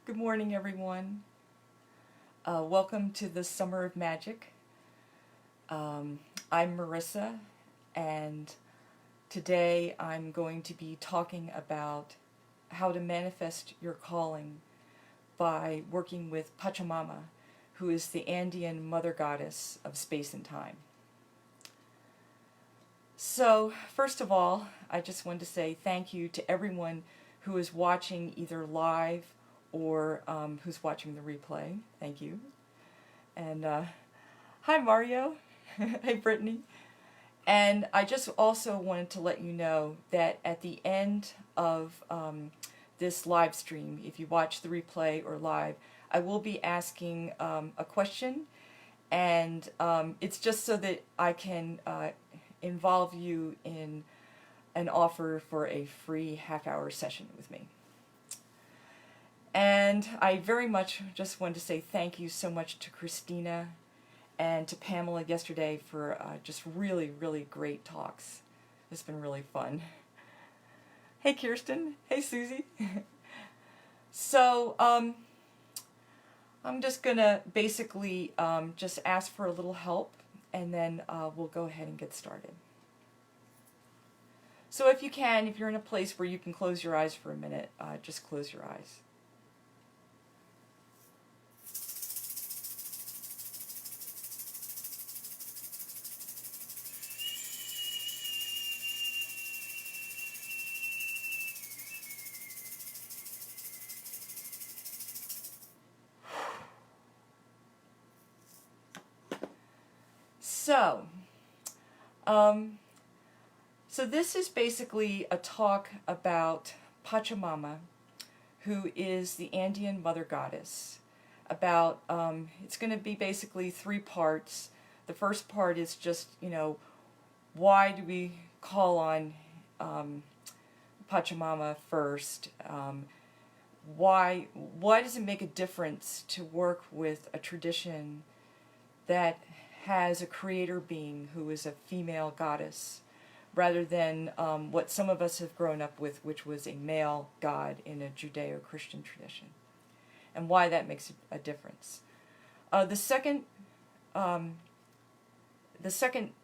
Good morning, everyone. Welcome to the Summer of Magic. I'm Marissa, and today I'm going to be talking about how to manifest your calling by working with Pachamama, who is the Andean mother goddess of space and time. So, first of all, I just wanted to say thank you to everyone who is watching either live or who's watching the replay. Thank you. And hi, Mario. Hey, Brittany. And I just also wanted to let you know that at the end of this live stream, if you watch the replay or live, I will be asking a question, and it's just so that I can involve you in an offer for a free half-hour session with me. And I very much just wanted to say thank you so much to Christina and to Pamela yesterday for just really, really great talks. It's been really fun. Hey, Kirsten. Hey, Susie. So, I'm just going to basically just ask for a little help, and then we'll go ahead and get started. So if you can, if you're in a place where you can close your eyes for a minute, just close your eyes. So this is basically a talk about Pachamama, who is the Andean mother goddess. About it's going to be basically 3 parts. The first part is just, why do we call on Pachamama first? Why does it make a difference to work with a tradition that has a creator being who is a female goddess, rather than what some of us have grown up with, which was a male god in a Judeo-Christian tradition, and why that makes a difference. The second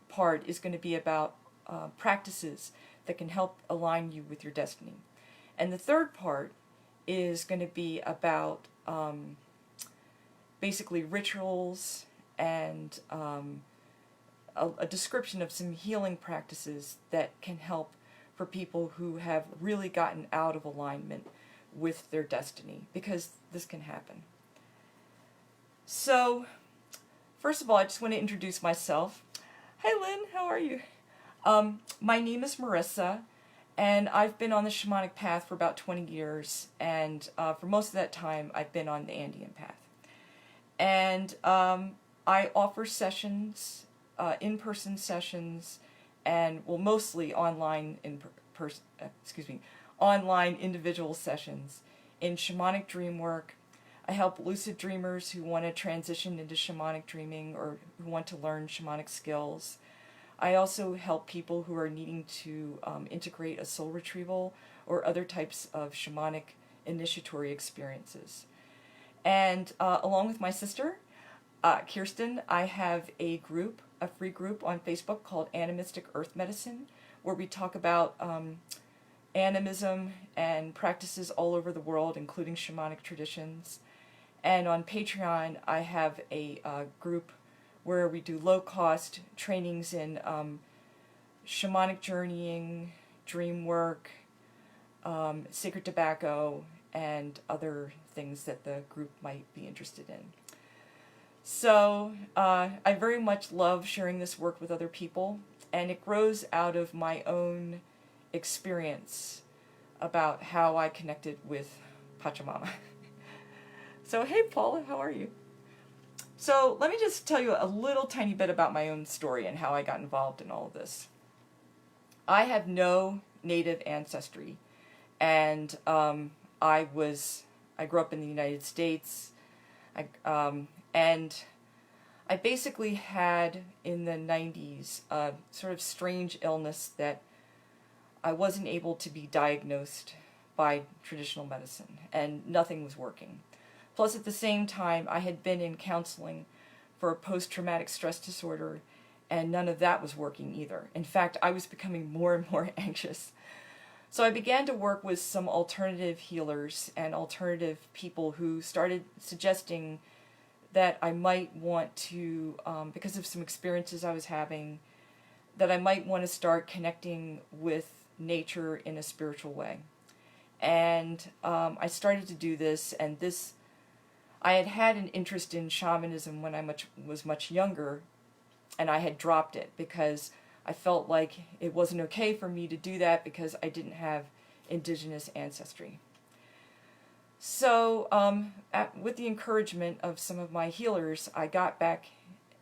part is going to be about practices that can help align you with your destiny. And the third part is going to be about basically rituals and a description of some healing practices that can help for people who have really gotten out of alignment with their destiny, because this can happen. So, first of all, I just want to introduce myself. Hi, Lynn, how are you? My name is Marissa, and I've been on the shamanic path for about 20 years, and for most of that time, I've been on the Andean path. And I offer sessions, in-person sessions, and mostly online online individual sessions in shamanic dream work. I help lucid dreamers who want to transition into shamanic dreaming or who want to learn shamanic skills. I also help people who are needing to integrate a soul retrieval or other types of shamanic initiatory experiences. And along with my sister, Kirsten, I have a free group on Facebook called Animistic Earth Medicine, where we talk about animism and practices all over the world, including shamanic traditions. And on Patreon, I have a group where we do low-cost trainings in shamanic journeying, dream work, sacred tobacco, and other things that the group might be interested in. So I very much love sharing this work with other people, and it grows out of my own experience about how I connected with Pachamama. So hey, Paula, how are you? So let me just tell you a little tiny bit about my own story and how I got involved in all of this. I have no native ancestry, and I grew up in the United States. And I basically had, in the 90s, a sort of strange illness that I wasn't able to be diagnosed by traditional medicine, and nothing was working. Plus, at the same time, I had been in counseling for a post-traumatic stress disorder, and none of that was working either. In fact, I was becoming more and more anxious. So I began to work with some alternative healers and alternative people who started suggesting that I might want to, because of some experiences I was having, that I might want to start connecting with nature in a spiritual way. And I started to do this, and I had had an interest in shamanism when I was much younger, and I had dropped it because I felt like it wasn't okay for me to do that because I didn't have indigenous ancestry. So with the encouragement of some of my healers, I got back,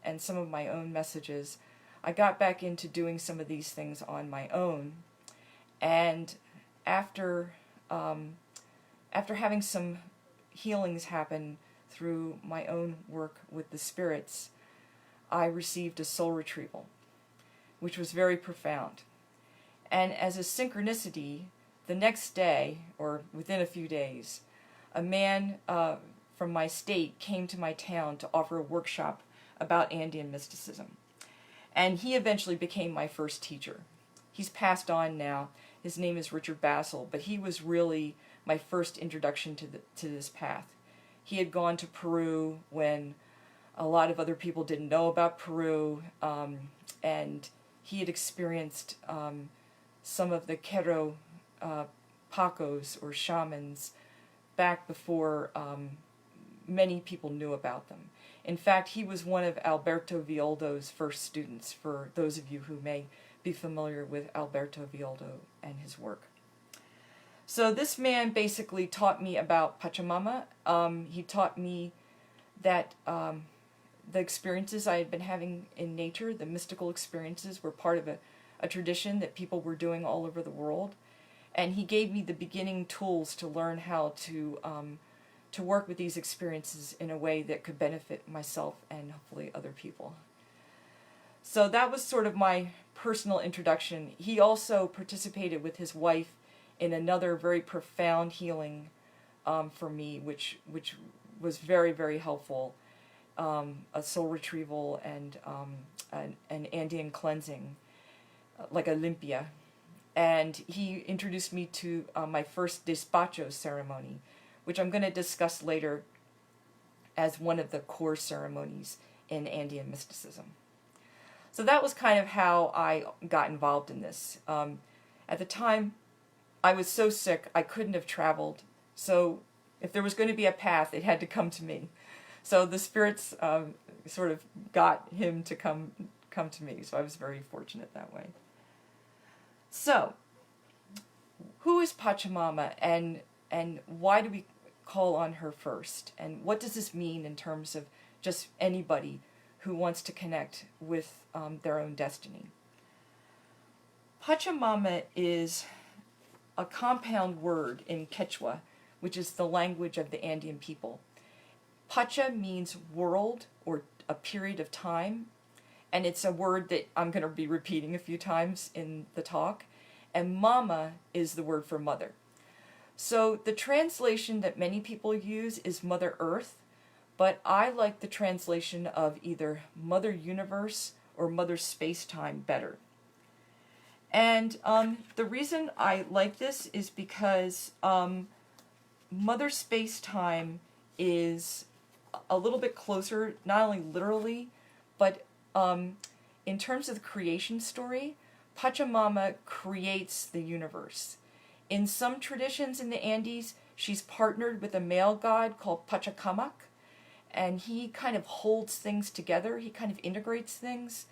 and some of my own messages, I got back into doing some of these things on my own. And after having some healings happen through my own work with the spirits, I received a soul retrieval, which was very profound. And as a synchronicity, the next day, or within a few days, a man from my state came to my town to offer a workshop about Andean mysticism. And he eventually became my first teacher. He's passed on now. His name is Richard Bassel, but he was really my first introduction to this path. He had gone to Peru when a lot of other people didn't know about Peru, and he had experienced some of the Quero Pacos, or shamans, back before many people knew about them. In fact, he was one of Alberto Villoldo's first students, for those of you who may be familiar with Alberto Villoldo and his work. So this man basically taught me about Pachamama. He taught me that the experiences I had been having in nature, the mystical experiences, were part of a tradition that people were doing all over the world. And he gave me the beginning tools to learn how to work with these experiences in a way that could benefit myself and hopefully other people. So that was sort of my personal introduction. He also participated with his wife in another very profound healing for me, which was very, very helpful. A soul retrieval and an Andean cleansing, like a limpia. And he introduced me to my first despacho ceremony, which I'm going to discuss later as one of the core ceremonies in Andean mysticism. So that was kind of how I got involved in this. At the time, I was so sick I couldn't have traveled. So if there was going to be a path, it had to come to me. So the spirits sort of got him to come to me. So I was very fortunate that way. So, who is Pachamama, and why do we call on her first? And what does this mean in terms of just anybody who wants to connect with their own destiny? Pachamama is a compound word in Quechua, which is the language of the Andean people. Pacha means world, or a period of time, and it's a word that I'm going to be repeating a few times in the talk. And mama is the word for mother. So the translation that many people use is Mother Earth, but I like the translation of either Mother Universe or Mother Space-Time better. And the reason I like this is because Mother Space-Time is a little bit closer, not only literally, but in terms of the creation story. Pachamama creates the universe. In some traditions in the Andes, she's partnered with a male god called Pachacamac, and he kind of holds things together, he kind of integrates things.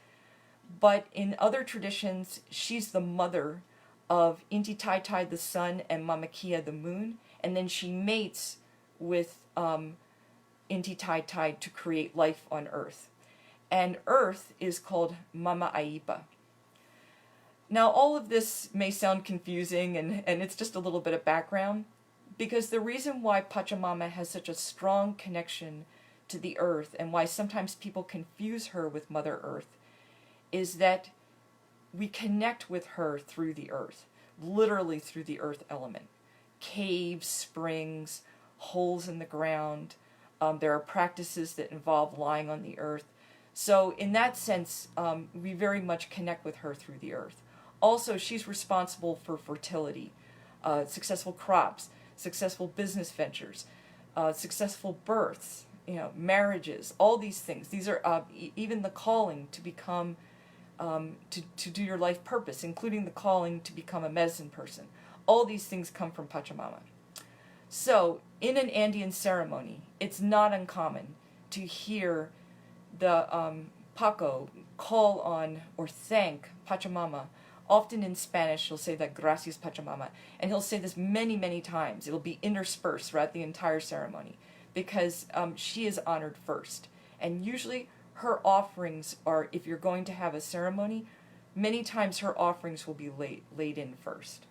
But in other traditions, she's the mother of Inti Tai Tai, the sun, and Mamakia, the moon, and then she mates with Inti Tai Tai to create life on Earth. And Earth is called Mama Aipa. Now, all of this may sound confusing, and it's just a little bit of background, because the reason why Pachamama has such a strong connection to the Earth, and why sometimes people confuse her with Mother Earth, is that we connect with her through the Earth, literally through the Earth element. caves, springs, holes in the ground. There are practices that involve lying on the earth. So in that sense, we very much connect with her through the earth. Also, she's responsible for fertility, successful crops, successful business ventures, successful births, marriages, all these things. These are even the calling to become, to do your life purpose, including the calling to become a medicine person. All these things come from Pachamama. So, in an Andean ceremony, it's not uncommon to hear the Paco call on or thank Pachamama. Often in Spanish, he'll say that gracias Pachamama, and he'll say this many, many times. It'll be interspersed throughout the entire ceremony because she is honored first. And usually her offerings are, if you're going to have a ceremony, many times her offerings will be laid in first.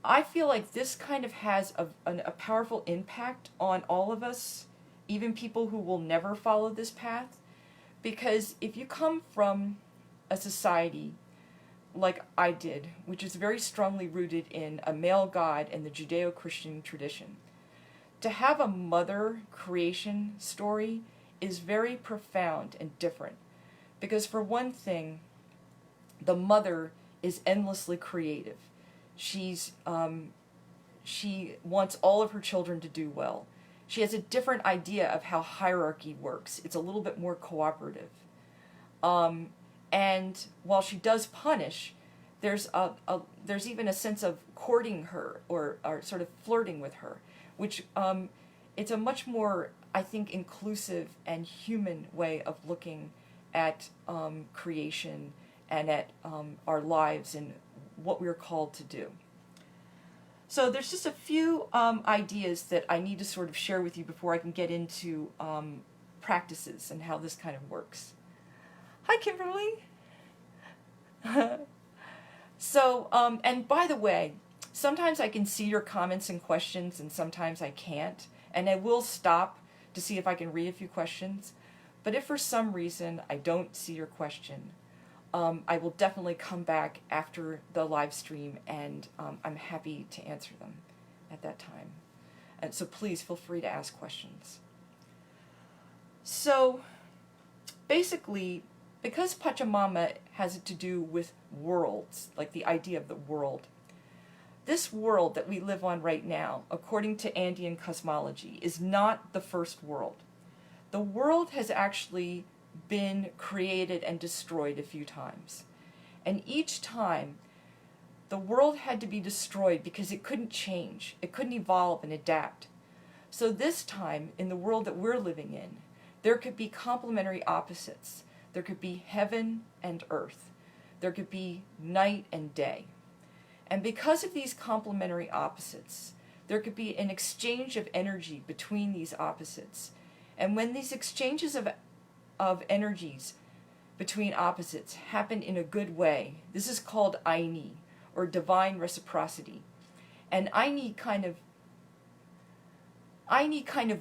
I feel like this kind of has a powerful impact on all of us, even people who will never follow this path, because if you come from a society like I did, which is very strongly rooted in a male god and the Judeo-Christian tradition, to have a mother creation story is very profound and different, because for one thing, the mother is endlessly creative. She wants all of her children to do well. She has a different idea of how hierarchy works. It's a little bit more cooperative. And while she does punish, there's even a sense of courting her or sort of flirting with her, which it's a much more, I think, inclusive and human way of looking at creation and at our lives and what we're called to do. So there's just a few ideas that I need to sort of share with you before I can get into practices and how this kind of works. Hi, Kimberly. So, and by the way, sometimes I can see your comments and questions and sometimes I can't. And I will stop to see if I can read a few questions. But if for some reason I don't see your question, I will definitely come back after the live stream and I'm happy to answer them at that time. And so please feel free to ask questions. So basically, because Pachamama has to do with worlds, like the idea of the world, this world that we live on right now, according to Andean cosmology, is not the first world. The world has actually been created and destroyed a few times. And each time, the world had to be destroyed because it couldn't change. It couldn't evolve and adapt. So this time, in the world that we're living in, there could be complementary opposites. There could be heaven and earth. There could be night and day. And because of these complementary opposites, there could be an exchange of energy between these opposites. And when these exchanges of energies between opposites happen in a good way, this is called Aini, or divine reciprocity. And Aini kind of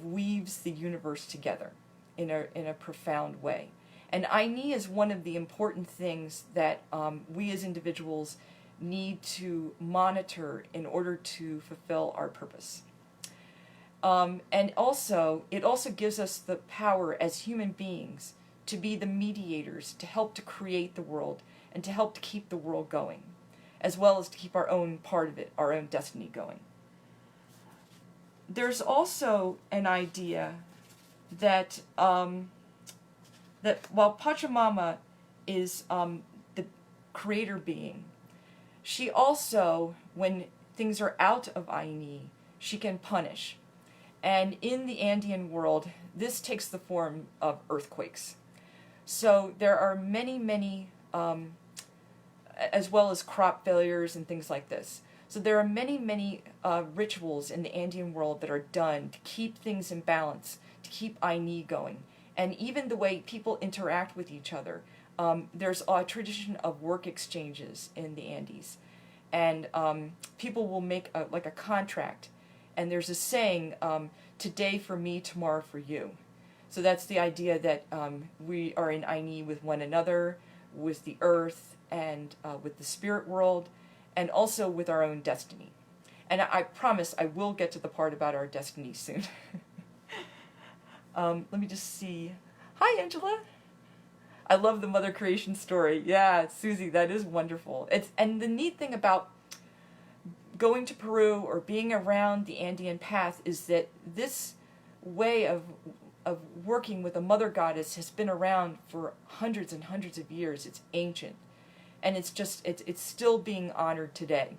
weaves the universe together in a profound way. And Aini is one of the important things that we as individuals need to monitor in order to fulfill our purpose. And also, it also gives us the power as human beings to be the mediators, to help to create the world, and to help to keep the world going, as well as to keep our own part of it, our own destiny going. There's also an idea that that while Pachamama is the creator being, she also, when things are out of Aini, she can punish. And in the Andean world, this takes the form of earthquakes. So there are many, as well as crop failures and things like this. So there are many rituals in the Andean world that are done to keep things in balance, to keep Aini going. And even the way people interact with each other. There's a tradition of work exchanges in the Andes. And people will make a contract. And there's a saying, today for me, tomorrow for you. So that's the idea that we are in Aini with one another, with the earth, and with the spirit world, and also with our own destiny. And I promise I will get to the part about our destiny soon. Let me just see. Hi, Angela. I love the Mother Creation story. Yeah, Susie, that is wonderful. And the neat thing about going to Peru or being around the Andean path is that this way of working with a mother goddess has been around for hundreds and hundreds of years. It's ancient, and it's still being honored today.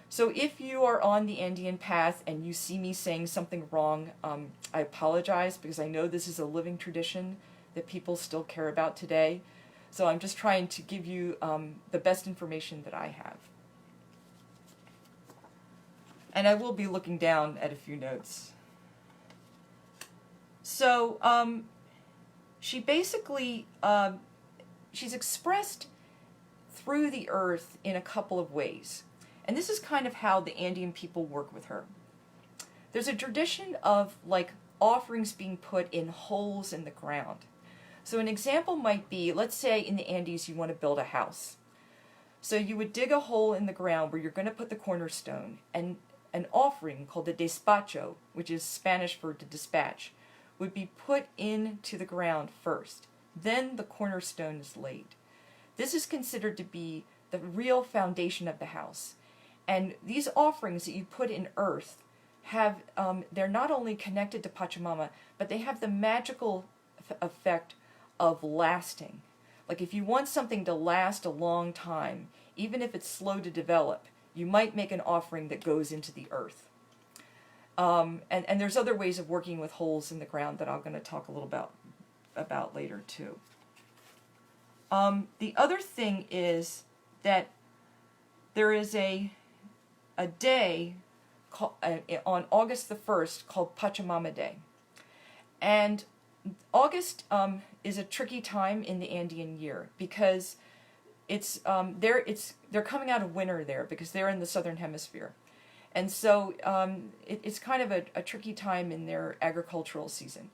So if you are on the Andean path and you see me saying something wrong, I apologize, because I know this is a living tradition that people still care about today. So I'm just trying to give you the best information that I have. And I will be looking down at a few notes. So she basically, she's expressed through the earth in a couple of ways. And this is kind of how the Andean people work with her. There's a tradition of like offerings being put in holes in the ground. So an example might be, let's say in the Andes you want to build a house. So you would dig a hole in the ground where you're going to put the cornerstone, and an offering called the despacho, which is Spanish for to dispatch, would be put into the ground first. Then the cornerstone is laid. This is considered to be the real foundation of the house. And these offerings that you put in earth have, they're not only connected to Pachamama, but they have the magical effect of lasting. Like if you want something to last a long time, even if it's slow to develop, you might make an offering that goes into the earth. And there's other ways of working with holes in the ground that I'm going to talk a little about later too. The other thing is that there is a day on August the 1st called Pachamama Day. And August is a tricky time in the Andean year because they're coming out of winter there because they're in the southern hemisphere. And so it's kind of a tricky time in their agricultural season.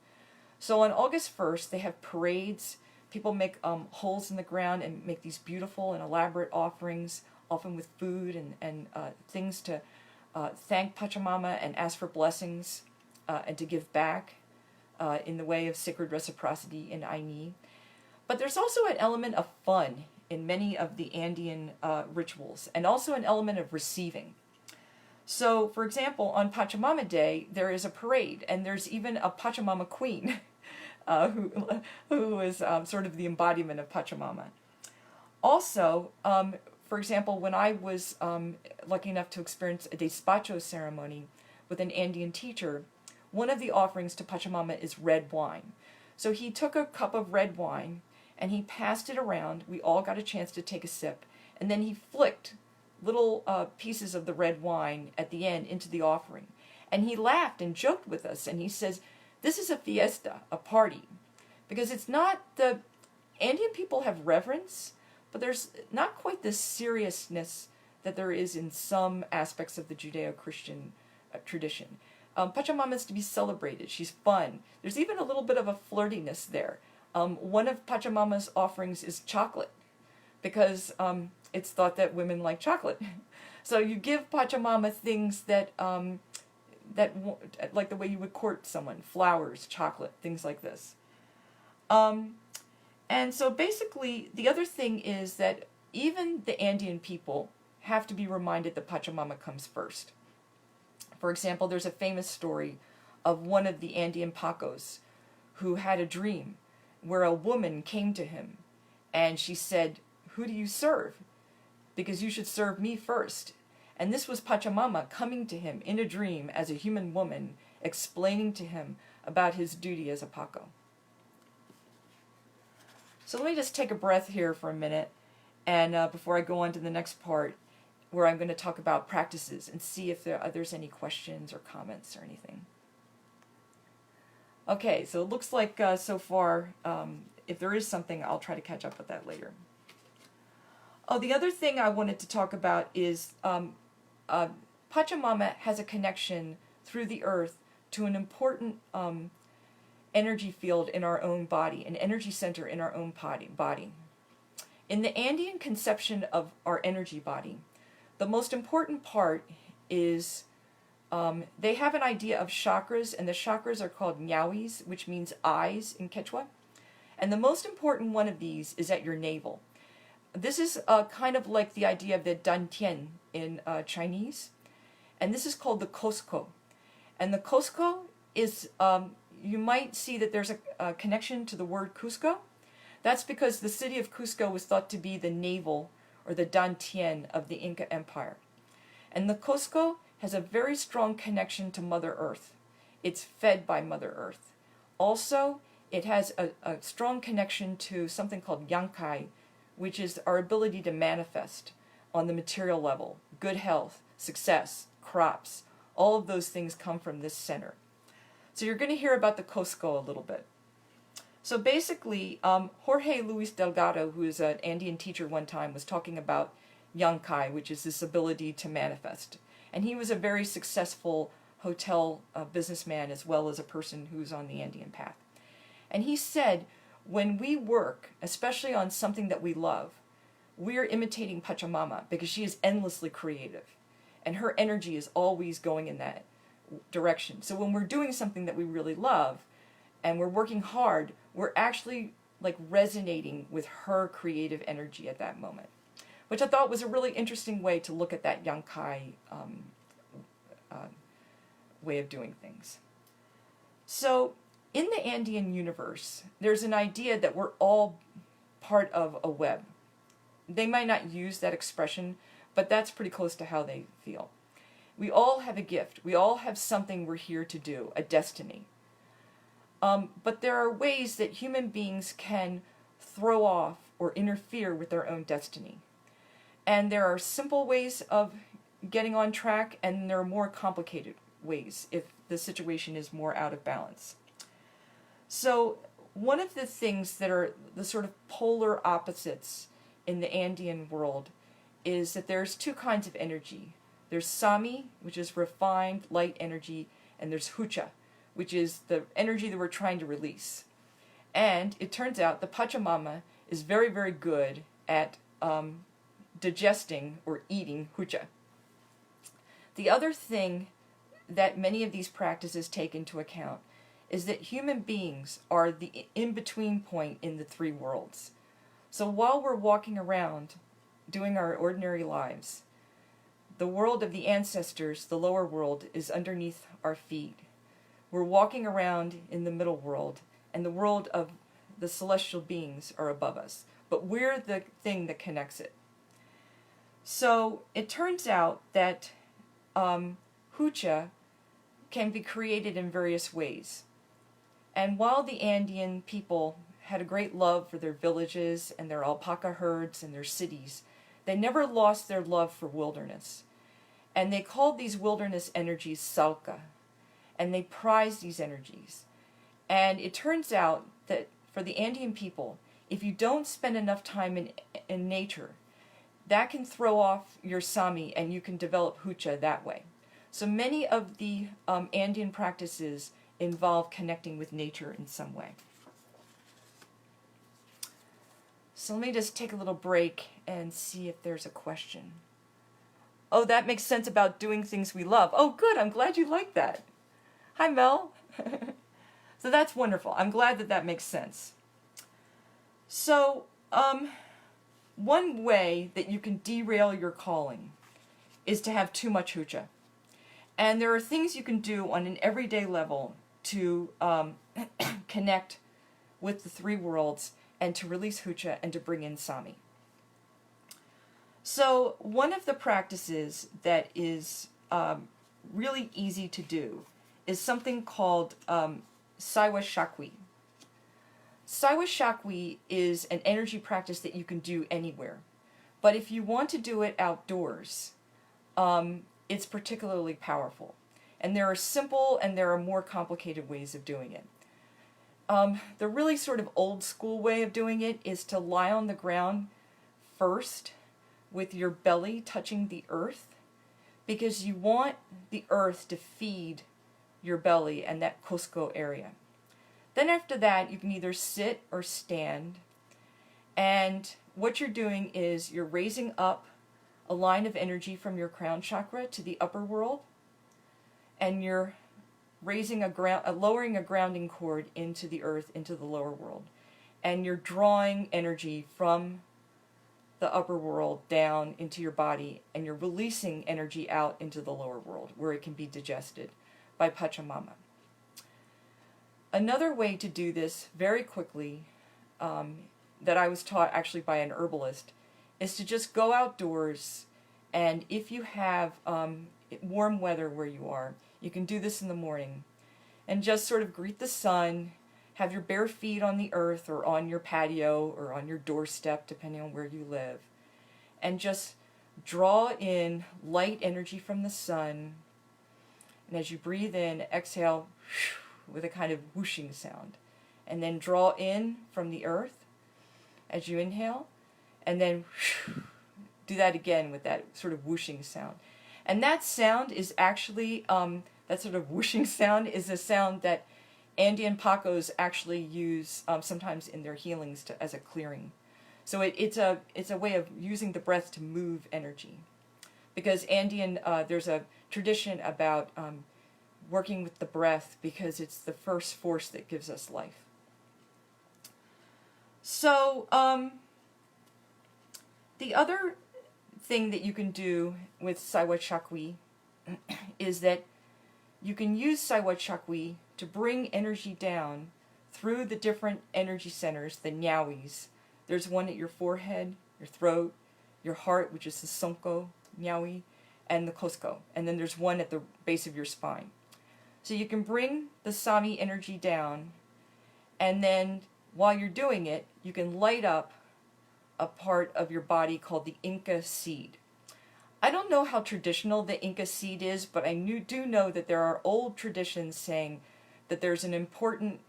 So on August 1st, they have parades. People make holes in the ground and make these beautiful and elaborate offerings, often with food and things to thank Pachamama and ask for blessings and to give back in the way of sacred reciprocity in Aini. But there's also an element of fun in many of the Andean rituals, and also an element of receiving. So, for example, on Pachamama Day, there is a parade, and there's even a Pachamama queen who is sort of the embodiment of Pachamama. Also, for example, when I was lucky enough to experience a despacho ceremony with an Andean teacher, one of the offerings to Pachamama is red wine. So he took a cup of red wine and he passed it around. We all got a chance to take a sip, and then he flicked little pieces of the red wine at the end into the offering. And he laughed and joked with us, and he says, this is a fiesta, a party. Because it's not the Andean people have reverence, but there's not quite the seriousness that there is in some aspects of the Judeo-Christian tradition. Pachamama is to be celebrated. She's fun. There's even a little bit of a flirtiness there. One of Pachamama's offerings is chocolate, because it's thought that women like chocolate. So you give Pachamama things that like the way you would court someone, flowers, chocolate, things like this. And so basically, the other thing is that even the Andean people have to be reminded that Pachamama comes first. For example, there's a famous story of one of the Andean Pacos who had a dream where a woman came to him and she said, "Who do you serve? Because you should serve me first." And this was Pachamama coming to him in a dream as a human woman, explaining to him about his duty as a Paco. So let me just take a breath here for a minute, and before I go on to the next part, where I'm going to talk about practices and see if there's any questions or comments or anything. Okay, so it looks like so far, if there is something, I'll try to catch up with that later. Oh, the other thing I wanted to talk about is Pachamama has a connection through the earth to an important energy field in our own body, an energy center in our own body. In the Andean conception of our energy body, the most important part is they have an idea of chakras, and the chakras are called nyawis, which means eyes in Quechua. And the most important one of these is at your navel. This is kind of like the idea of the dantian in Chinese. And this is called the Cusco. And the Cusco is, you might see that there's a connection to the word Cusco. That's because the city of Cusco was thought to be the navel or the dantian of the Inca Empire. And the Cusco has a very strong connection to Mother Earth. It's fed by Mother Earth. Also, it has a strong connection to something called Yankai, which is our ability to manifest on the material level. Good health, success, crops, all of those things come from this center. So you're going to hear about the Cusco a little bit. So basically, Jorge Luis Delgado, who is an Andean teacher one time, was talking about Yankai, which is this ability to manifest. And he was a very successful hotel businessman as well as a person who's on the Andean path. And he said, when we work, especially on something that we love, we're imitating Pachamama because she is endlessly creative. And her energy is always going in that direction. So when we're doing something that we really love and we're working hard, we're actually like resonating with her creative energy at that moment, which I thought was a really interesting way to look at that Yankai way of doing things. So in the Andean universe, there's an idea that we're all part of a web. They might not use that expression, but that's pretty close to how they feel. We all have a gift. We all have something we're here to do, a destiny. But there are ways that human beings can throw off or interfere with their own destiny. And there are simple ways of getting on track, and there are more complicated ways if the situation is more out of balance. So one of the things that are the sort of polar opposites in the Andean world is that there's two kinds of energy. There's Sami, which is refined, light energy, and there's Hucha, which is the energy that we're trying to release. And it turns out the Pachamama is very, very good at digesting or eating Hucha. The other thing that many of these practices take into account is that human beings are the in-between point in the three worlds. So while we're walking around doing our ordinary lives, the world of the ancestors, the lower world, is underneath our feet. We're walking around in the middle world, and the world of the celestial beings are above us. But we're the thing that connects it. So it turns out that Hucha can be created in various ways. And while the Andean people had a great love for their villages and their alpaca herds and their cities, they never lost their love for wilderness. And they called these wilderness energies salka. And they prized these energies. And it turns out that for the Andean people, if you don't spend enough time in nature, that can throw off your Sami and you can develop Hucha that way. So many of the Andean practices involve connecting with nature in some way. So let me just take a little break and see if there's a question. Oh, that makes sense about doing things we love. Oh, good. I'm glad you like that. Hi, Mel. So that's wonderful. I'm glad that that makes sense. So, one way that you can derail your calling is to have too much Hucha. And there are things you can do on an everyday level to connect with the three worlds and to release Hucha and to bring in Sami. So one of the practices that is really easy to do is something called Saiwa Shakwi. Saiwa Shakwi is an energy practice that you can do anywhere. But if you want to do it outdoors, it's particularly powerful. And there are simple and there are more complicated ways of doing it. The really sort of old school way of doing it is to lie on the ground first with your belly touching the earth, because you want the earth to feed your belly and that Cusco area. Then after that, you can either sit or stand. And what you're doing is you're raising up a line of energy from your crown chakra to the upper world. and you're lowering a grounding cord into the earth, into the lower world, and you're drawing energy from the upper world down into your body, and you're releasing energy out into the lower world where it can be digested by Pachamama. Another way to do this very quickly, that I was taught actually by an herbalist, is to just go outdoors, and if you have warm weather where you are, you can do this in the morning, and just sort of greet the sun, have your bare feet on the earth or on your patio or on your doorstep, depending on where you live, and just draw in light energy from the sun, and as you breathe in, exhale with a kind of whooshing sound, and then draw in from the earth as you inhale, and then do that again with that sort of whooshing sound. And that sound is actually, that sort of whooshing sound is a sound that Andean Pacos actually use sometimes in their healings as a clearing. So it's a way of using the breath to move energy. Because Andean, there's a tradition about working with the breath because it's the first force that gives us life. So the other thing that you can do with Saiwa Chakwi is that you can use Saiwa Chakwi to bring energy down through the different energy centers, the nyawis. There's one at your forehead, your throat, your heart, which is the sonko nyawi, and the kosko. And then there's one at the base of your spine. So you can bring the Sami energy down, and then while you're doing it, you can light up a part of your body called the Inca seed. I don't know how traditional the Inca seed is, but I do know that there are old traditions saying that there's an important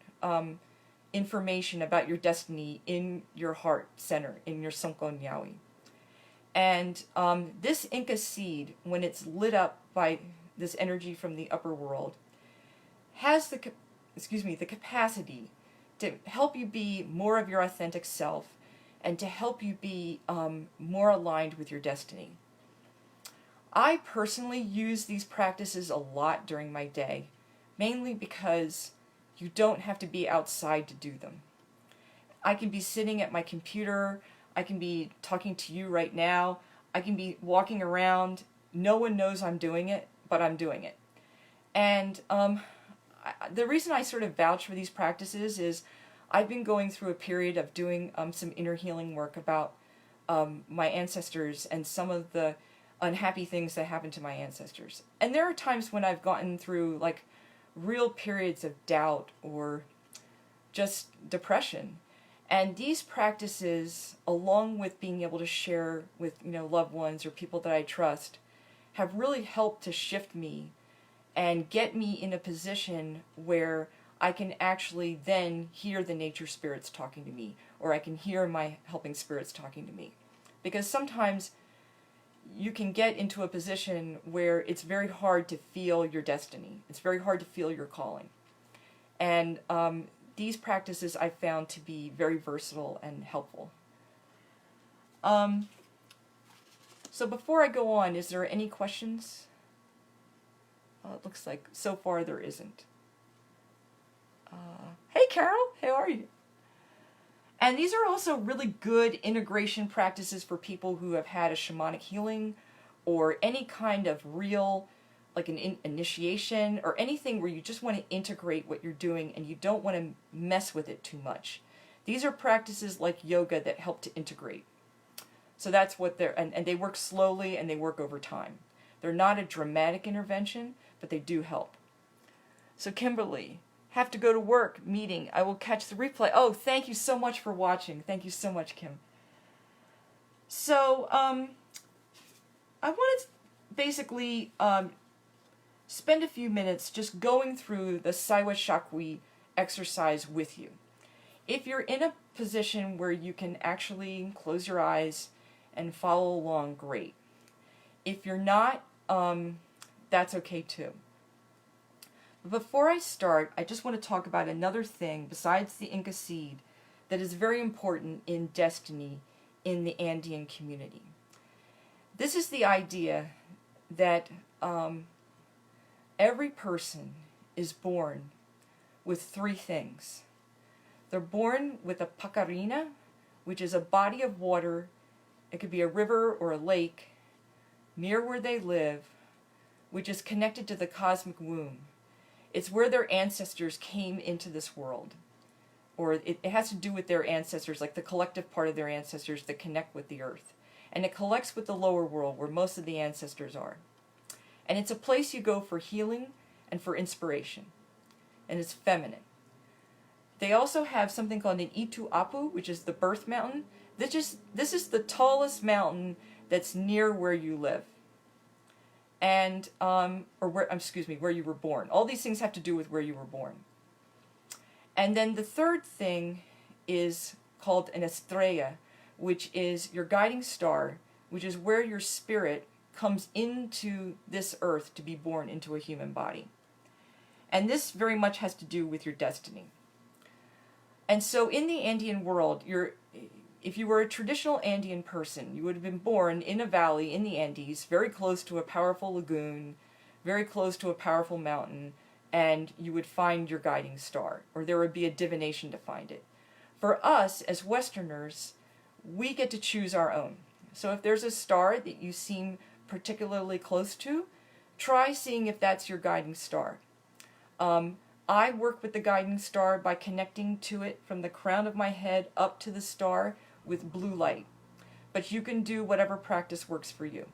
information about your destiny in your heart center, in your Sonko Nyawi. And this Inca seed, when it's lit up by this energy from the upper world, has the capacity to help you be more of your authentic self and to help you be more aligned with your destiny. I personally use these practices a lot during my day, mainly because you don't have to be outside to do them. I can be sitting at my computer, I can be talking to you right now, I can be walking around, no one knows I'm doing it, but I'm doing it. And the reason I sort of vouch for these practices is I've been going through a period of doing some inner healing work about my ancestors and some of the unhappy things that happened to my ancestors. And there are times when I've gotten through like real periods of doubt or just depression. And these practices, along with being able to share with loved ones or people that I trust, have really helped to shift me and get me in a position where I can actually then hear the nature spirits talking to me, or I can hear my helping spirits talking to me. Because sometimes you can get into a position where it's very hard to feel your destiny. It's very hard to feel your calling. And these practices I've found to be very versatile and helpful. So before I go on, is there any questions? It looks like so far there isn't. Hey Carol, how are you? And these are also really good integration practices for people who have had a shamanic healing or any kind of real, like an initiation or anything where you just want to integrate what you're doing and you don't want to mess with it too much. These are practices like yoga that help to integrate. So that's what they're, and they work slowly and they work over time. They're not a dramatic intervention, but they do help. So Kimberly, have to go to work, meeting. I will catch the replay. Oh, thank you so much for watching. Thank you so much, Kim. So, I want to basically spend a few minutes just going through the Saiwa Chakwi exercise with you. If you're in a position where you can actually close your eyes and follow along, great. If you're not, that's okay too. Before I start, I just want to talk about another thing besides the Inca seed that is very important in destiny in the Andean community. This is the idea that every person is born with three things. They're born with a pacarina, which is a body of water. It could be a river or a lake near where they live, which is connected to the cosmic womb. It's where their ancestors came into this world. Or it has to do with their ancestors, like the collective part of their ancestors that connect with the earth. And it collects with the lower world, where most of the ancestors are. And it's a place you go for healing and for inspiration. And it's feminine. They also have something called an Itu Apu, which is the birth mountain. This is the tallest mountain that's near where you live. And, where you were born. All these things have to do with where you were born. And then the third thing is called an estrella, which is your guiding star, which is where your spirit comes into this earth to be born into a human body. And this very much has to do with your destiny. And so in the Andean world, if you were a traditional Andean person, you would have been born in a valley in the Andes, very close to a powerful lagoon, very close to a powerful mountain, and you would find your guiding star, or there would be a divination to find it. For us, as Westerners, we get to choose our own. So if there's a star that you seem particularly close to, try seeing if that's your guiding star. I work with the guiding star by connecting to it from the crown of my head up to the star with blue light. But you can do whatever practice works for you.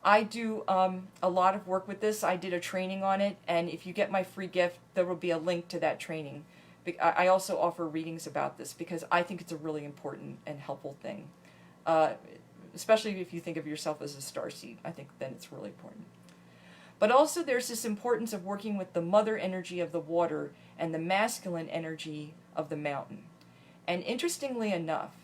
I do a lot of work with this. I did a training on it, and if you get my free gift, there will be a link to that training. I also offer readings about this because I think it's a really important and helpful thing. Especially if you think of yourself as a starseed. I think then it's really important. But also there's this importance of working with the mother energy of the water and the masculine energy of the mountain. And interestingly enough,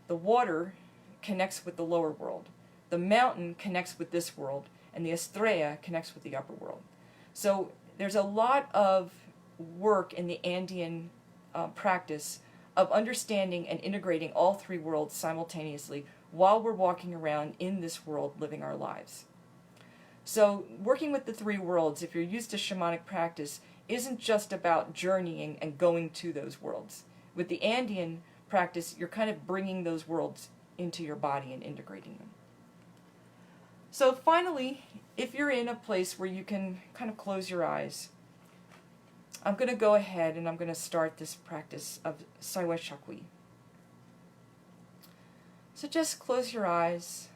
the water connects with the lower world. The mountain connects with this world, and the estrella connects with the upper world. So there's a lot of work in the Andean practice of understanding and integrating all three worlds simultaneously while we're walking around in this world living our lives. So working with the three worlds, if you're used to shamanic practice, isn't just about journeying and going to those worlds. With the Andean practice, you're kind of bringing those worlds into your body and integrating them. So finally, if you're in a place where you can kind of close your eyes, I'm going to go ahead and I'm going to start this practice of Saiwa Shakwi. So just close your eyes,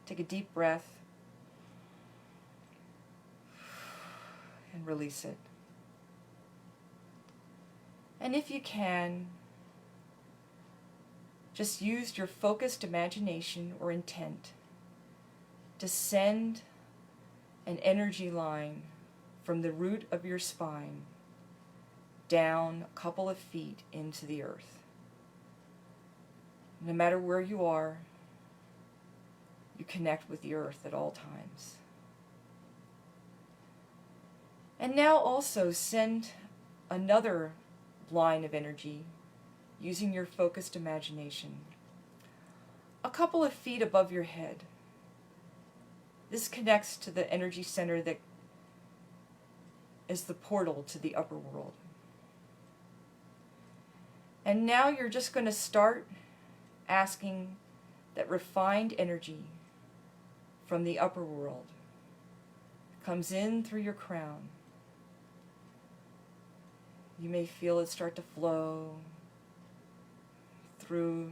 take a deep breath, and release it. And if you can, just use your focused imagination or intent to send an energy line from the root of your spine down a couple of feet into the earth. No matter where you are, you connect with the earth at all times. And now also send another line of energy using your focused imagination a couple of feet above your head. This connects to the energy center that is the portal to the upper world. And now you're just going to start asking that refined energy from the upper world comes in through your crown. You may feel it start to flow through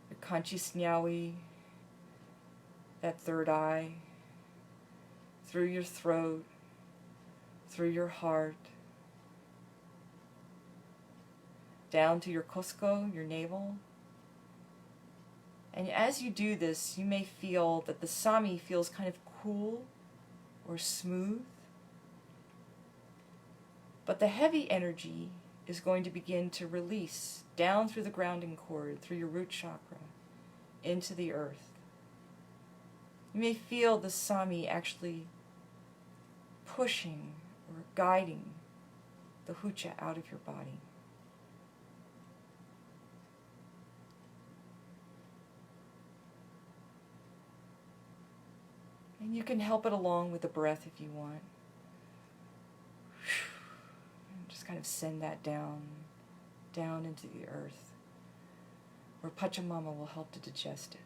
your kanchisnyawi, that third eye, through your throat, through your heart, down to your Cusco, your navel. And as you do this, you may feel that the Sami feels kind of cool or smooth. But the heavy energy is going to begin to release down through the grounding cord, through your root chakra, into the earth. You may feel the Sami actually pushing or guiding the hucha out of your body. And And you can help it along with the breath if you want. And just kind of send that down into the earth, where Pachamama will help to digest it.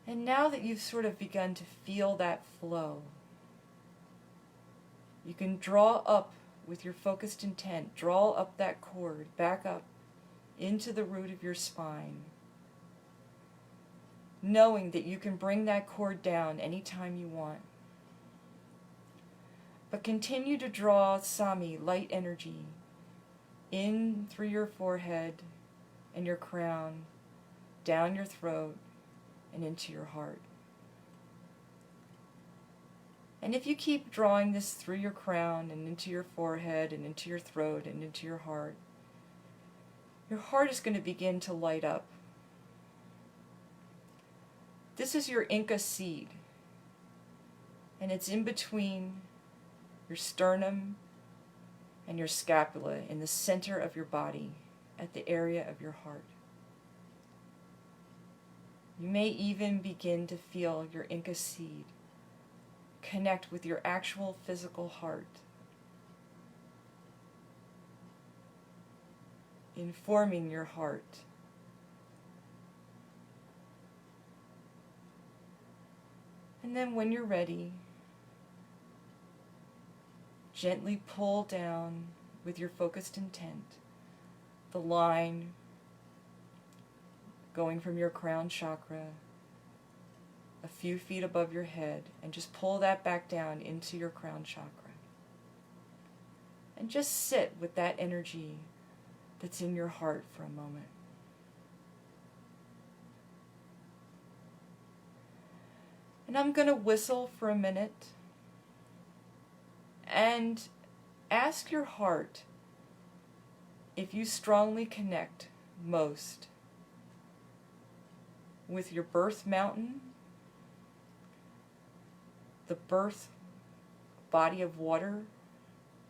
And now that you've sort of begun to feel that flow, you can draw up with your focused intent, draw up that cord, back up into the root of your spine, knowing that you can bring that cord down anytime you want. But continue to draw Sami, light energy, in through your forehead and your crown, down your throat, and into your heart. And if you keep drawing this through your crown and into your forehead and into your throat and into your heart is going to begin to light up. This is your Inca seed, and it's in between your sternum and your scapula, in the center of your body, at the area of your heart. You may even begin to feel your Inca seed connect with your actual physical heart, informing your heart. And then when you're ready, gently pull down with your focused intent the line going from your crown chakra a few feet above your head, and just pull that back down into your crown chakra. And just sit with that energy that's in your heart for a moment. And I'm going to whistle for a minute and ask your heart if you strongly connect most with your birth mountain, the birth body of water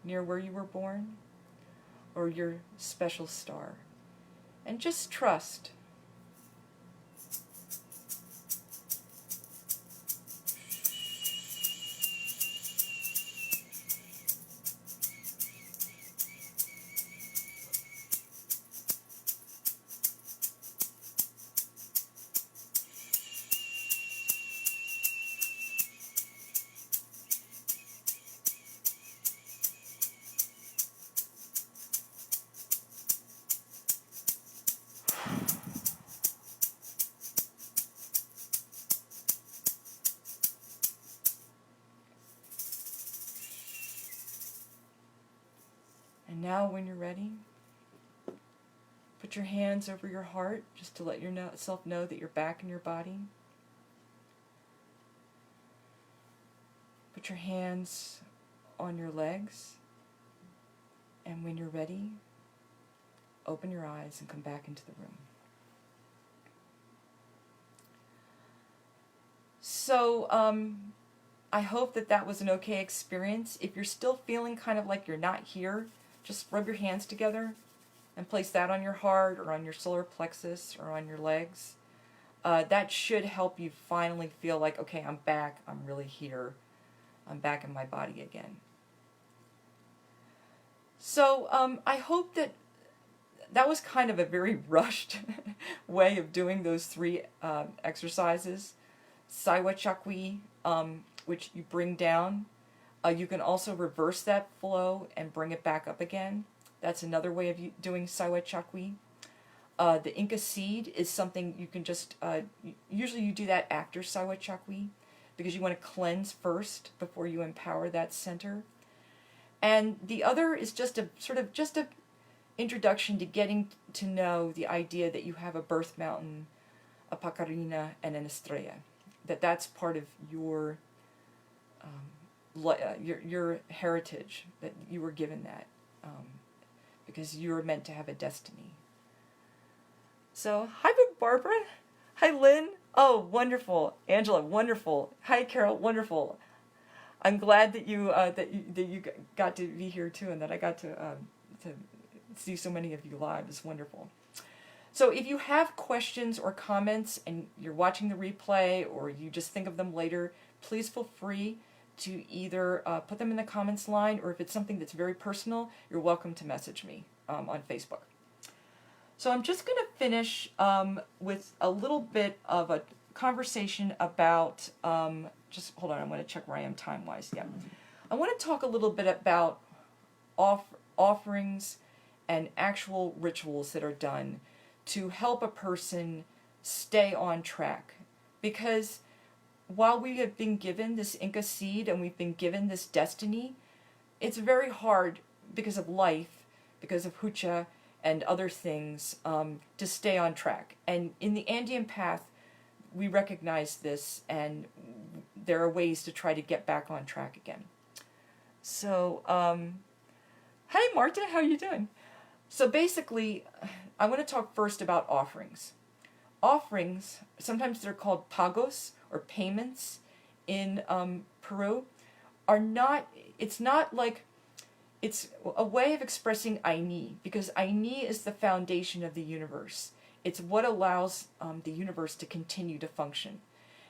near where you were born, or your special star. And just trust. And now when you're ready, put your hands over your heart just to let yourself know that you're back in your body. Put your hands on your legs, and when you're ready, open your eyes and come back into the room. So, I hope that was an okay experience. If you're still feeling kind of like you're not here, just rub your hands together and place that on your heart or on your solar plexus or on your legs. That should help you finally feel like, okay, I'm back, I'm really here, I'm back in my body again. So I hope that was kind of a very rushed way of doing those three exercises. Saiwa Chakwi, which you bring down. You can also reverse that flow and bring it back up again. That's another way of doing Saiwa Chakwi. The Inca seed is something you can just, usually you do that after Saiwa Chakwi because you want to cleanse first before you empower that center. And the other is just a introduction to getting to know the idea that you have a birth mountain, a Pacarina, and an Estrella. That's part of your heritage, that you were given that because you were meant to have a destiny. So, hi Barbara, hi Lynn, oh wonderful, Angela, wonderful, hi Carol, wonderful. I'm glad that you got to be here too, and that I got to see so many of you live. It's wonderful. So if you have questions or comments and you're watching the replay or you just think of them later, please feel free to either put them in the comments line, or if it's something that's very personal, you're welcome to message me on Facebook. So I'm just going to finish with a little bit of a conversation about, just hold on, I'm going to check where I am time-wise. Yeah. I want to talk a little bit about offerings and actual rituals that are done to help a person stay on track. Because while we have been given this Inca seed and we've been given this destiny, it's very hard because of life, because of hucha and other things, to stay on track. And in the Andean path, we recognize this, and there are ways to try to get back on track again. So, hi Marta, how are you doing? So basically, I want to talk first about offerings. Offerings, sometimes they're called pagos or payments in Peru, are not, it's not like, it's a way of expressing Aini, because Aini is the foundation of the universe. It's what allows the universe to continue to function.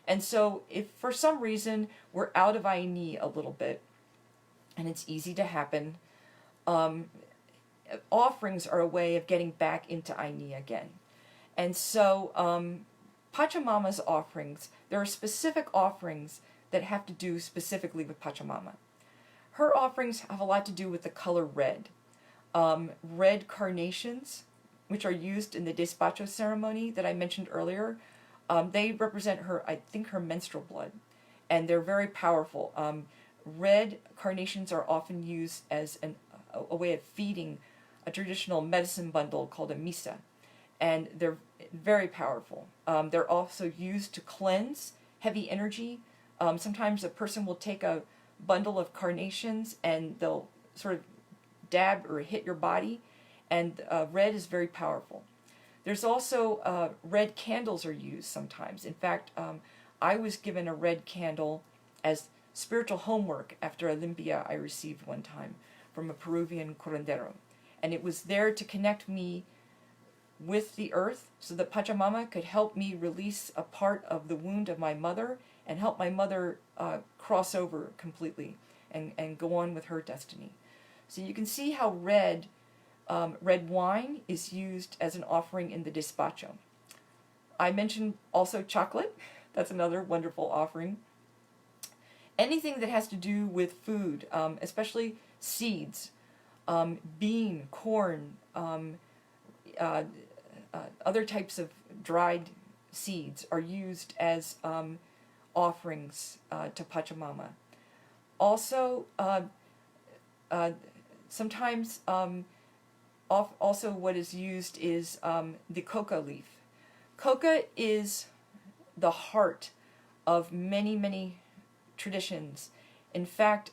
And so if for some reason we're out of Aini a little bit, and it's easy to happen, offerings are a way of getting back into Aini again. And so Pachamama's offerings, there are specific offerings that have to do specifically with Pachamama. Her offerings have a lot to do with the color red. Red carnations, which are used in the despacho ceremony that I mentioned earlier, they represent her, I think, her menstrual blood, and they're very powerful. Red carnations are often used as a way of feeding a traditional medicine bundle called a misa, and they're very powerful. They're also used to cleanse heavy energy. Sometimes a person will take a bundle of carnations and they'll sort of dab or hit your body, and red is very powerful. There's also red candles are used sometimes. In fact, I was given a red candle as spiritual homework after a limpia I received one time from a Peruvian curandero. And it was there to connect me with the earth so that Pachamama could help me release a part of the wound of my mother and help my mother cross over completely and go on with her destiny. So you can see how red wine is used as an offering in the despacho. I mentioned also chocolate. That's another wonderful offering. Anything that has to do with food, especially seeds, bean, corn, other types of dried seeds are used as offerings to Pachamama. Also, sometimes also what is used is the coca leaf. Coca is the heart of many, many traditions. In fact,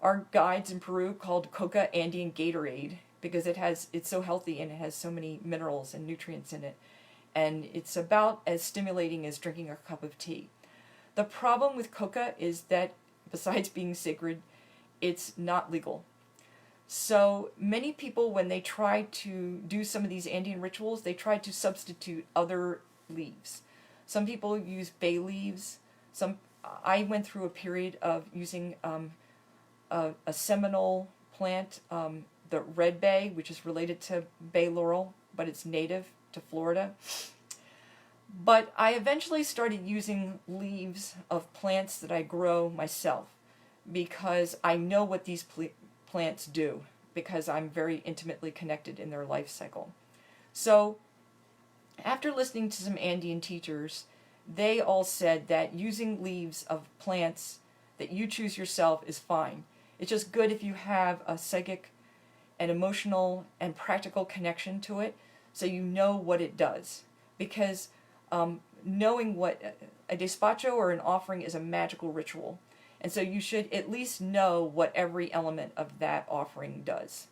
our guides in Peru called coca Andean Gatorade because it's so healthy and it has so many minerals and nutrients in it. And it's about as stimulating as drinking a cup of tea. The problem with coca is that besides being sacred, it's not legal. So many people, when they try to do some of these Andean rituals, they try to substitute other leaves. Some people use bay leaves. I went through a period of using a seminal plant, the red bay, which is related to bay laurel, but it's native to Florida. But I eventually started using leaves of plants that I grow myself because I know what these plants do, because I'm very intimately connected in their life cycle. So after listening to some Andean teachers, they all said that using leaves of plants that you choose yourself is fine. It's just good if you have a psychic and emotional and practical connection to it, so you know what it does. Because knowing what a despacho or an offering is a magical ritual. And so you should at least know what every element of that offering does,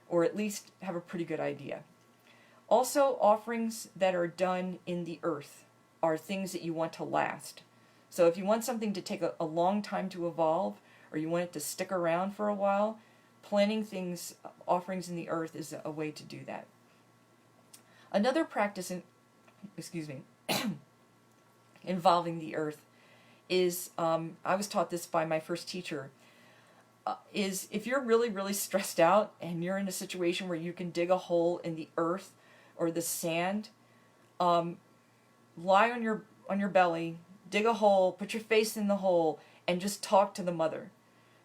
or at least have a pretty good idea. Also, offerings that are done in the earth are things that you want to last. So if you want something to take a long time to evolve, or you want it to stick around for a while, planting offerings in the earth is a way to do that. Another practice, involving the earth is, I was taught this by my first teacher, is if you're really, really stressed out and you're in a situation where you can dig a hole in the earth or the sand, lie on your belly, dig a hole, put your face in the hole, and just talk to the mother.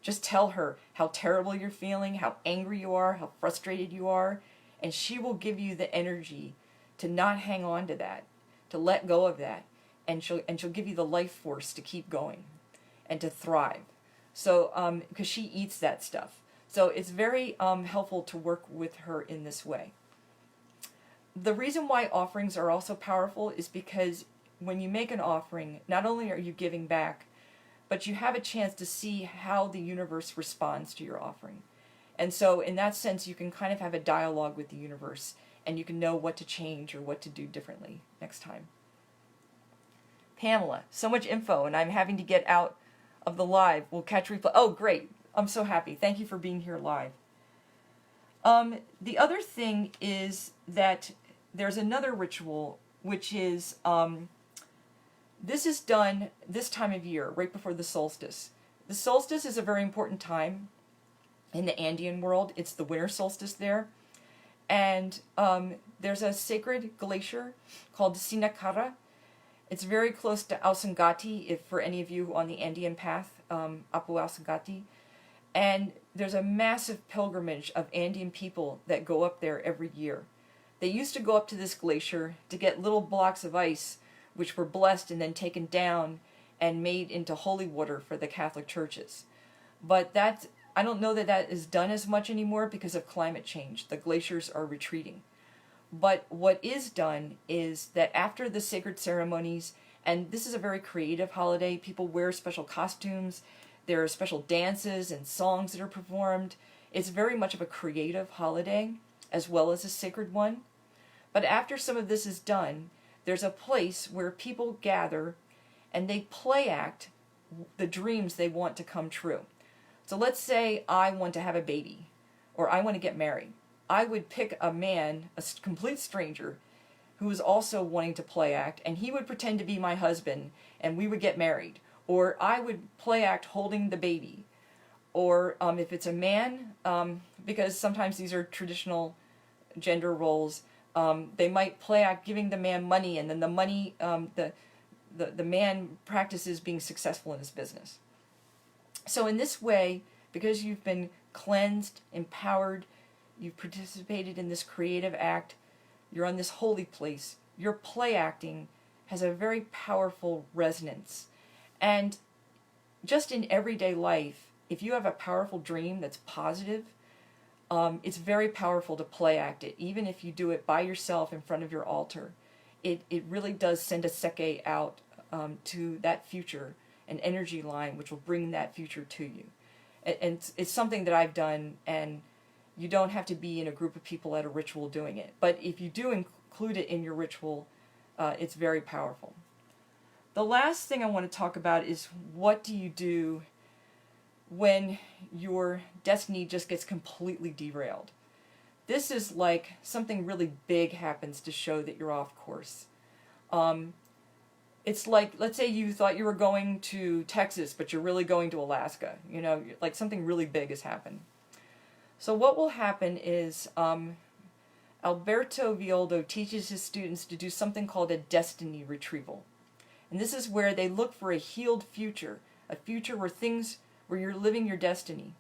Just tell her how terrible you're feeling, how angry you are, how frustrated you are, and she will give you the energy to not hang on to that, to let go of that, and she'll give you the life force to keep going and to thrive. So, because she eats that stuff. So it's very helpful to work with her in this way. The reason why offerings are also powerful is because when you make an offering, not only are you giving back, but you have a chance to see how the universe responds to your offering. And so in that sense, you can kind of have a dialogue with the universe, and you can know what to change or what to do differently next time. Pamela, so much info, and I'm having to get out of the live. We'll catch replay. Oh, great. I'm so happy. Thank you for being here live. The other thing is that there's another ritual, which is, this is done this time of year, right before the solstice. The solstice is a very important time in the Andean world. It's the winter solstice there. And there's a sacred glacier called Sinakara. It's very close to Ausangati, if for any of you on the Andean path, Apu Ausangati. And there's a massive pilgrimage of Andean people that go up there every year. They used to go up to this glacier to get little blocks of ice, which were blessed and then taken down and made into holy water for the Catholic churches. But that, I don't know that that is done as much anymore because of climate change. The glaciers are retreating. But what is done is that after the sacred ceremonies, and this is a very creative holiday, people wear special costumes, there are special dances and songs that are performed. It's very much of a creative holiday as well as a sacred one. But after some of this is done, there's a place where people gather and they play act the dreams they want to come true. So let's say I want to have a baby, or I want to get married. I would pick a man, a complete stranger, who was also wanting to play act, and he would pretend to be my husband, and we would get married. Or I would play act holding the baby. Or if it's a man, because sometimes these are traditional gender roles, they might play act giving the man money, and then the money, the man practices being successful in his business. So in this way, because you've been cleansed, empowered, you've participated in this creative act, you're on this holy place, your play acting has a very powerful resonance. And just in everyday life, if you have a powerful dream that's positive, it's very powerful to play act it, even if you do it by yourself in front of your altar. It really does send a seke out to that future, an energy line which will bring that future to you. And it's something that I've done, and you don't have to be in a group of people at a ritual doing it. But if you do include it in your ritual, it's very powerful. The last thing I want to talk about is, what do you do when your destiny just gets completely derailed? This is like something really big happens to show that you're off course. It's like, let's say you thought you were going to Texas, but you're really going to Alaska. You know, like something really big has happened. So what will happen is Alberto Villoldo teaches his students to do something called a destiny retrieval. And this is where they look for a healed future, a future where you're living your destiny.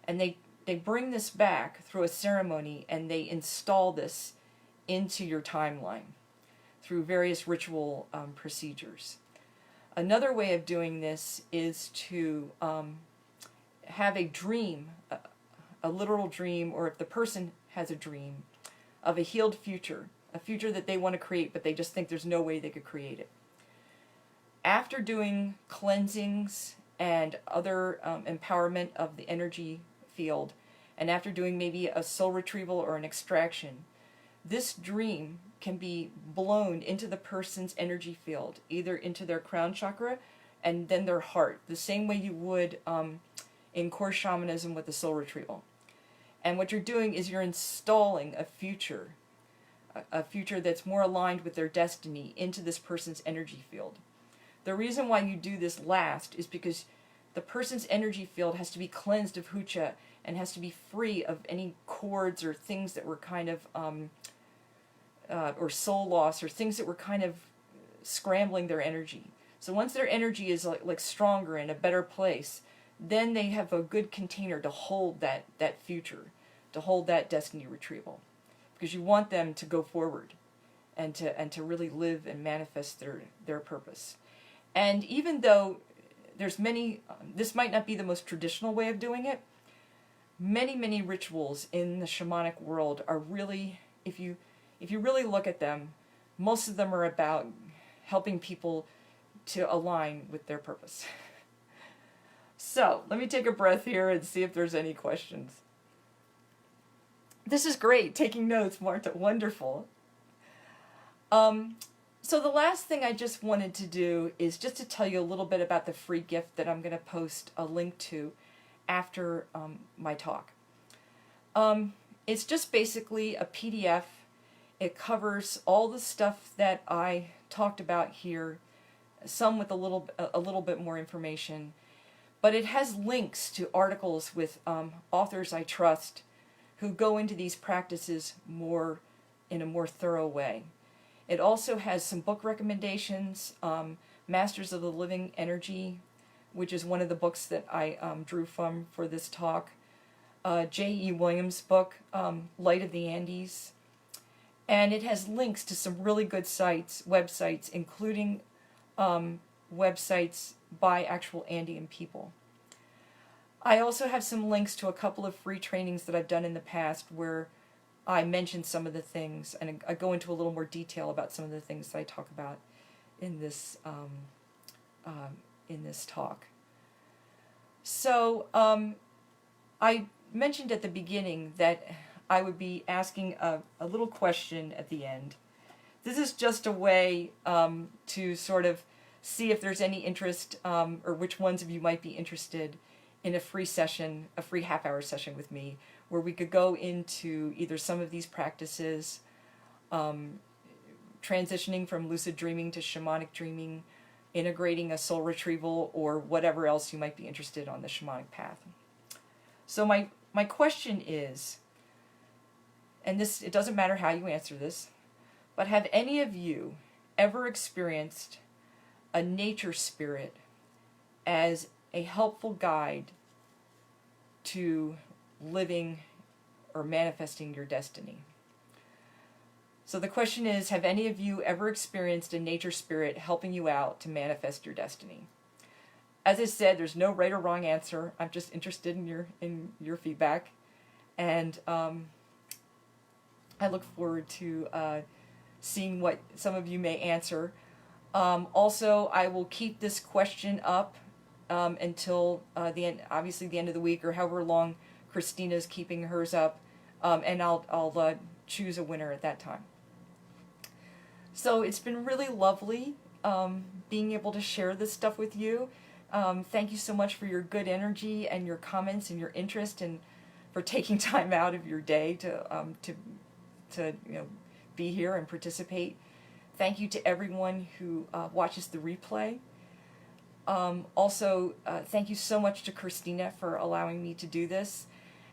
And they bring this back through a ceremony, and they install this into your timeline through various ritual procedures. Another way of doing this is to have a dream, a literal dream, or if the person has a dream, of a healed future, a future that they want to create, but they just think there's no way they could create it. After doing cleansings and other empowerment of the energy field, and after doing maybe a soul retrieval or an extraction, this dream can be blown into the person's energy field, either into their crown chakra and then their heart, the same way you would in core shamanism with the soul retrieval. And what you're doing is you're installing a future a future that's more aligned with their destiny into this person's energy field. The reason why you do this last is because the person's energy field has to be cleansed of hucha and has to be free of any cords or things that were kind of, or soul loss or things that were kind of scrambling their energy. So once their energy is like stronger in a better place, then they have a good container to hold that future, to hold that destiny retrieval. Because you want them to go forward and to really live and manifest their purpose. And even though there's many, this might not be the most traditional way of doing it, many rituals in the shamanic world are really, if you really look at them, most of them are about helping people to align with their purpose. So, let me take a breath here and see if there's any questions. This is great, taking notes, Marta, wonderful. So the last thing I just wanted to do is just to tell you a little bit about the free gift that I'm going to post a link to after my talk. It's just basically a PDF. It covers all the stuff that I talked about here, some with a little bit more information, but it has links to articles with authors I trust who go into these practices in a more thorough way. It also has some book recommendations, Masters of the Living Energy, which is one of the books that I drew from for this talk, J.E. Williams' book, Light of the Andes, and it has links to some really good websites, including websites by actual Andean people. I also have some links to a couple of free trainings that I've done in the past where I mention some of the things, and I go into a little more detail about some of the things that I talk about in this talk. So I mentioned at the beginning that I would be asking a little question at the end. This is just a way to sort of see if there's any interest, or which ones of you might be interested in a free session, a free half-hour session with me, where we could go into either some of these practices, transitioning from lucid dreaming to shamanic dreaming, integrating a soul retrieval, or whatever else you might be interested on the shamanic path. So my question is, and it doesn't matter how you answer this, but have any of you ever experienced a nature spirit as a helpful guide to living or manifesting your destiny? So the question is, have any of you ever experienced a nature spirit helping you out to manifest your destiny? As I said, there's no right or wrong answer. I'm just interested in your feedback, and I look forward to seeing what some of you may answer. Also, I will keep this question up until the end of the week, or however long Christina's keeping hers up, and I'll choose a winner at that time. So it's been really lovely being able to share this stuff with you. Thank you so much for your good energy and your comments and your interest, and for taking time out of your day to be here and participate. Thank you to everyone who watches the replay. Also, thank you so much to Christina for allowing me to do this.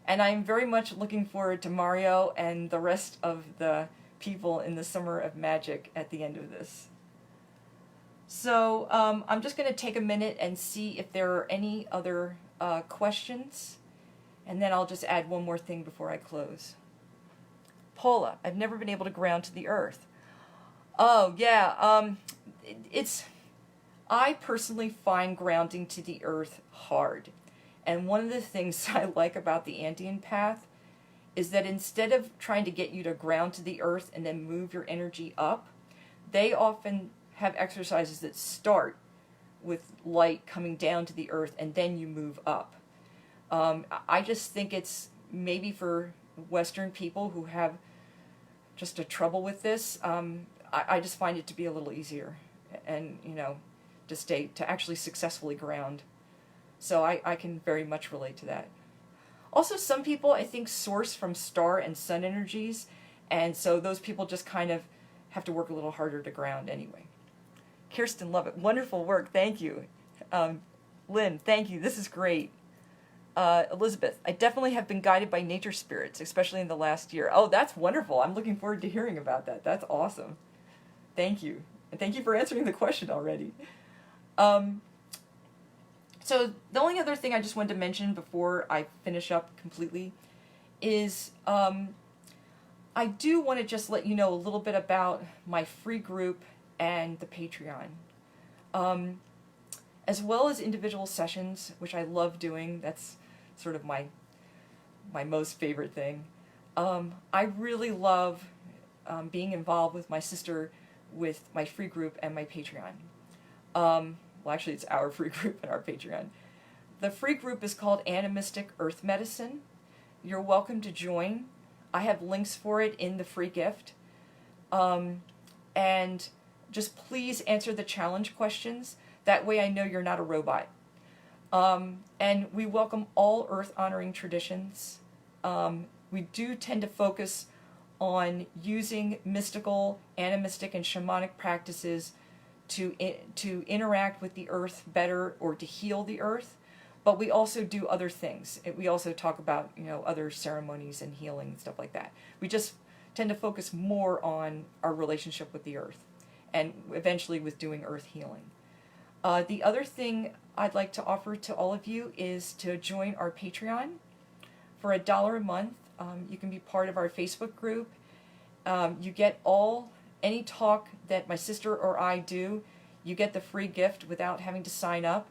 And I'm very much looking forward to Mario and the rest of the people in the Summer of Magic at the end of this. So I'm just going to take a minute and see if there are any other questions. And then I'll just add one more thing before I close. Paula, I've never been able to ground to the earth. Oh, yeah. I personally find grounding to the earth hard. And one of the things I like about the Andean path is that instead of trying to get you to ground to the earth and then move your energy up, they often have exercises that start with light coming down to the earth and then you move up. I just think it's maybe for Western people who have just a trouble with this, I just find it to be a little easier and, to actually successfully ground. So I can very much relate to that. Also, some people, I think, source from star and sun energies, And so those people just kind of have to work a little harder to ground anyway. Kirsten, love it. Wonderful work. Thank you. Lynn, thank you. This is great. Elizabeth, I definitely have been guided by nature spirits, especially in the last year. Oh, that's wonderful. I'm looking forward to hearing about that. That's awesome. Thank you. And thank you for answering the question already. So the only other thing I just wanted to mention before I finish up completely is I do want to just let you know a little bit about my free group and the Patreon. As well as individual sessions, which I love doing. That's sort of my most favorite thing. I really love being involved with my sister with my free group and my Patreon. Well, actually, it's our free group and our Patreon. The free group is called Animistic Earth Medicine. You're welcome to join. I have links for it in the free gift. And just please answer the challenge questions. That way I know you're not a robot. And we welcome all earth-honoring traditions. We do tend to focus on using mystical, animistic, and shamanic practices to interact with the earth better or to heal the earth. But we also do other things. We also talk about, other ceremonies and healing and stuff like that. We just tend to focus more on our relationship with the earth and eventually with doing earth healing. The other thing I'd like to offer to all of you is to join our Patreon. For $1 a month, you can be part of our Facebook group. You get any talk that my sister or I do, you get the free gift without having to sign up.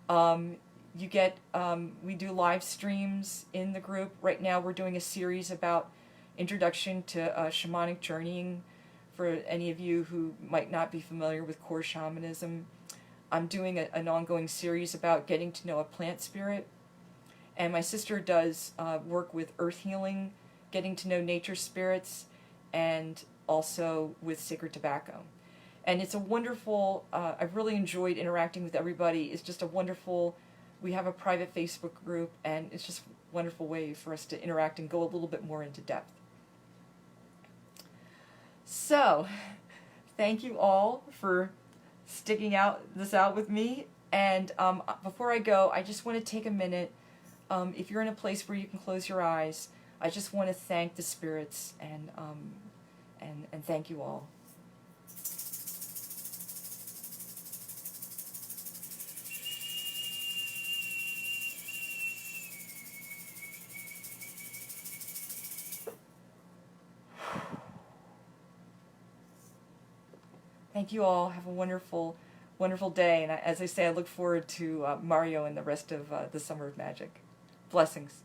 We do live streams in the group. Right now we're doing a series about introduction to shamanic journeying for any of you who might not be familiar with core shamanism. I'm doing an ongoing series about getting to know a plant spirit. And my sister does work with earth healing, getting to know nature spirits, and also with sacred tobacco. And it's a wonderful, I've really enjoyed interacting with everybody. It's just we have a private Facebook group, and it's just a wonderful way for us to interact and go a little bit more into depth. So, thank you all for sticking this out with me. And before I go, I just want to take a minute. If you're in a place where you can close your eyes, I just want to thank the spirits and thank you all. Thank you all. Have a wonderful, wonderful day. And as I say, I look forward to Mario and the rest of the Summer of Magic. Blessings.